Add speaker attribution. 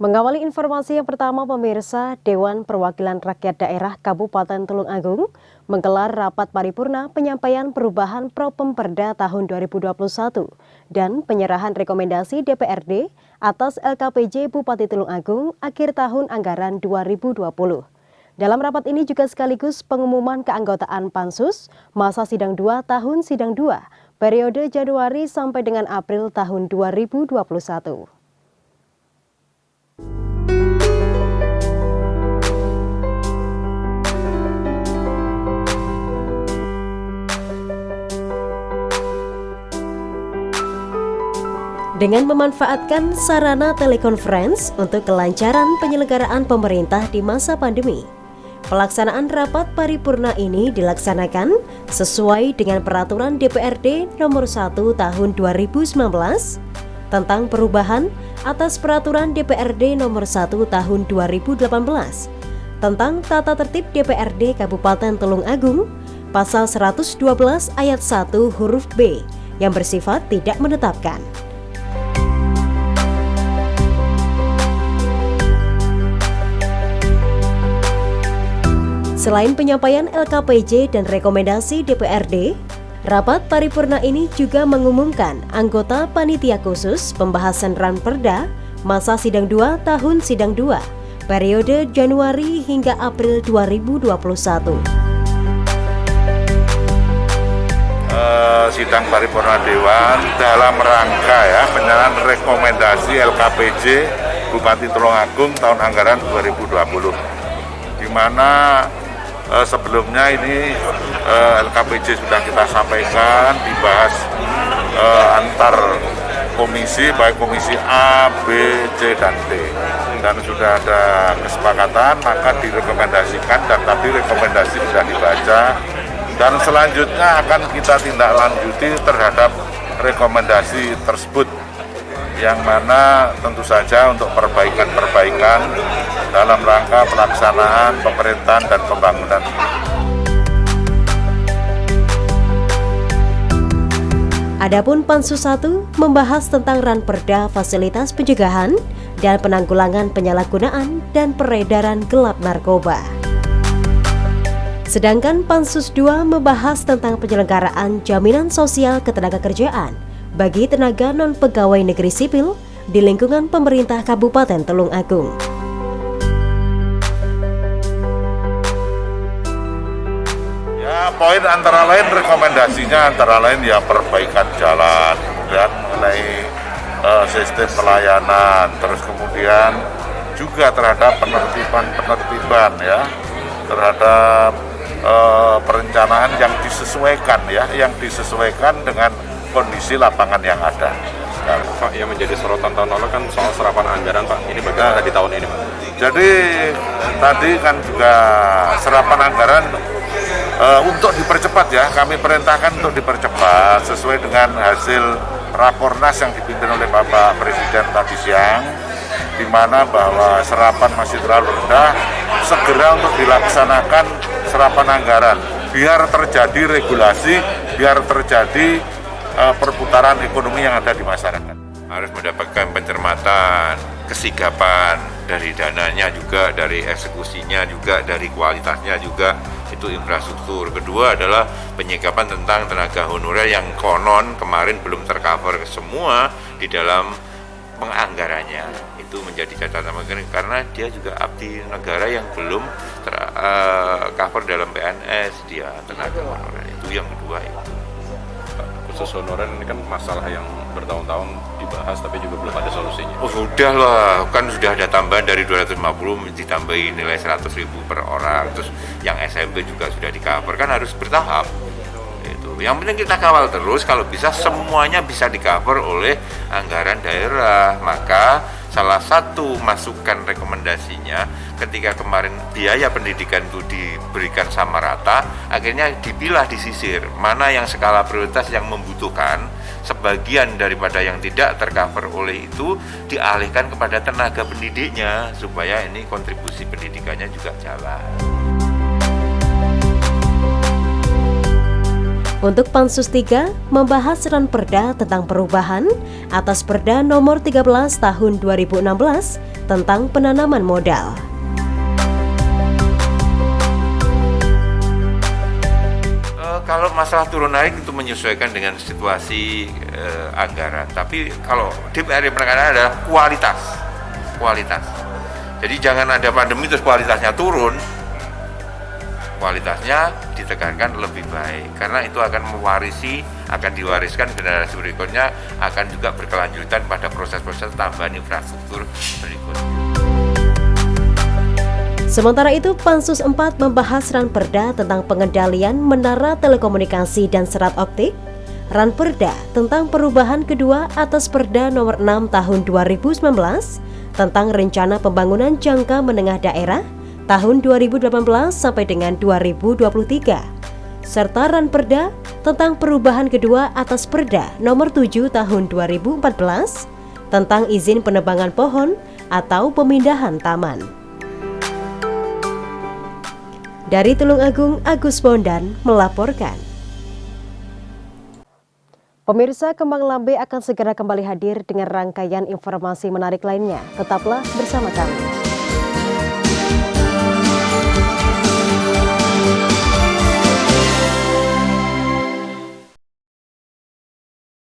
Speaker 1: Mengawali informasi yang pertama, pemirsa, Dewan Perwakilan Rakyat Daerah Kabupaten Tulung Agung menggelar rapat paripurna penyampaian perubahan Propemperda tahun 2021 dan penyerahan rekomendasi DPRD atas LKPJ Bupati Tulung Agung akhir tahun anggaran 2020. Dalam rapat ini juga sekaligus pengumuman keanggotaan Pansus masa sidang 2 tahun sidang 2 periode Januari sampai dengan April tahun 2021. Dengan memanfaatkan sarana telekonferensi untuk kelancaran penyelenggaraan pemerintah di masa pandemi, pelaksanaan rapat paripurna ini dilaksanakan sesuai dengan Peraturan DPRD Nomor 1 Tahun 2019 tentang perubahan atas Peraturan DPRD Nomor 1 Tahun 2018 tentang Tata Tertib DPRD Kabupaten Tulung Agung, Pasal 112 Ayat 1 huruf B yang bersifat tidak menetapkan. Selain penyampaian LKPJ dan rekomendasi DPRD, rapat paripurna ini juga mengumumkan anggota panitia khusus pembahasan Ranperda masa sidang 2 tahun sidang 2, periode Januari hingga April 2021.
Speaker 2: Sidang paripurna Dewan dalam rangka penyerahan rekomendasi LKPJ Bupati Tulung Agung tahun anggaran 2020, di mana sebelumnya ini LKPJ sudah kita sampaikan, dibahas antar komisi, baik komisi A, B, C, dan D, dan sudah ada kesepakatan, maka direkomendasikan, dan tadi rekomendasi sudah dibaca, dan selanjutnya akan kita tindak lanjuti terhadap rekomendasi tersebut, yang mana tentu saja untuk perbaikan-perbaikan dalam rangka pelaksanaan pemerintahan dan pembangunan.
Speaker 1: Adapun Pansus 1 membahas tentang Ranperda fasilitas pencegahan dan penanggulangan penyalahgunaan dan peredaran gelap narkoba. Sedangkan Pansus 2 membahas tentang penyelenggaraan jaminan sosial ketenagakerjaan bagi tenaga non-pegawai negeri sipil di lingkungan pemerintah Kabupaten Tulung Agung.
Speaker 2: Poin antara lain rekomendasinya antara lain perbaikan jalan, kemudian mengenai sistem pelayanan, terus kemudian juga terhadap penertiban terhadap perencanaan yang disesuaikan dengan kondisi lapangan yang ada.
Speaker 3: Pak, yang menjadi sorotan tahun lalu kan soal serapan anggaran, Pak. Ini bagaimana di tahun ini, Pak?
Speaker 2: Jadi tadi kan juga serapan anggaran untuk dipercepat kami perintahkan untuk dipercepat sesuai dengan hasil Rakornas yang dipimpin oleh Bapak Presiden tadi siang, di mana bahwa serapan masih terlalu rendah, segera untuk dilaksanakan serapan anggaran, biar terjadi regulasi, biar terjadi perputaran ekonomi yang ada di masyarakat.
Speaker 4: Harus mendapatkan pencermatan, kesigapan dari dananya juga, dari eksekusinya juga, dari kualitasnya juga, itu infrastruktur. Kedua adalah penyikapan tentang tenaga honorer yang konon kemarin belum tercover semua di dalam penganggarannya. Itu menjadi catatan karena dia juga abdi negara yang belum tercover dalam PNS, dia tenaga honorer. Itu yang kedua itu.
Speaker 3: Khusus honorer ini kan masalah yang bertahun-tahun dibahas tapi juga belum ada solusinya.
Speaker 4: Oh sudah lah, kan sudah ada tambahan dari 250 ditambahi nilai 100.000 per orang, terus yang SMP juga sudah di-cover, kan harus bertahap. Itu. Yang penting kita kawal terus, kalau bisa semuanya bisa di-cover oleh anggaran daerah. Maka salah satu masukan rekomendasinya ketika kemarin biaya pendidikan itu diberikan sama rata, akhirnya dipilah, disisir mana yang skala prioritas yang membutuhkan, sebagian daripada yang tidak tercover oleh itu dialihkan kepada tenaga pendidiknya supaya ini kontribusi pendidikannya juga jalan.
Speaker 1: Untuk Pansus 3 membahas Ranperda tentang perubahan atas Perda nomor 13 tahun 2016 tentang penanaman modal.
Speaker 4: Kalau masalah turun naik itu menyesuaikan dengan situasi anggaran. Tapi kalau DPR yang menekankan adalah kualitas. Jadi jangan ada pandemi terus kualitasnya turun. Kualitasnya ditekankan lebih baik karena itu akan diwariskan generasi berikutnya, akan juga berkelanjutan pada proses-proses tambahan infrastruktur berikutnya.
Speaker 1: Sementara itu, Pansus 4 membahas Ranperda tentang pengendalian menara telekomunikasi dan serat optik, Ranperda tentang perubahan kedua atas Perda nomor 6 tahun 2019 tentang rencana pembangunan jangka menengah daerah tahun 2018 sampai dengan 2023, serta Ranperda tentang perubahan kedua atas Perda nomor 7 tahun 2014 tentang izin penebangan pohon atau pemindahan taman. Dari Tulungagung, Agus Bondan melaporkan. Pemirsa, Kembang Lambe akan segera kembali hadir dengan rangkaian informasi menarik lainnya. Tetaplah bersama kami.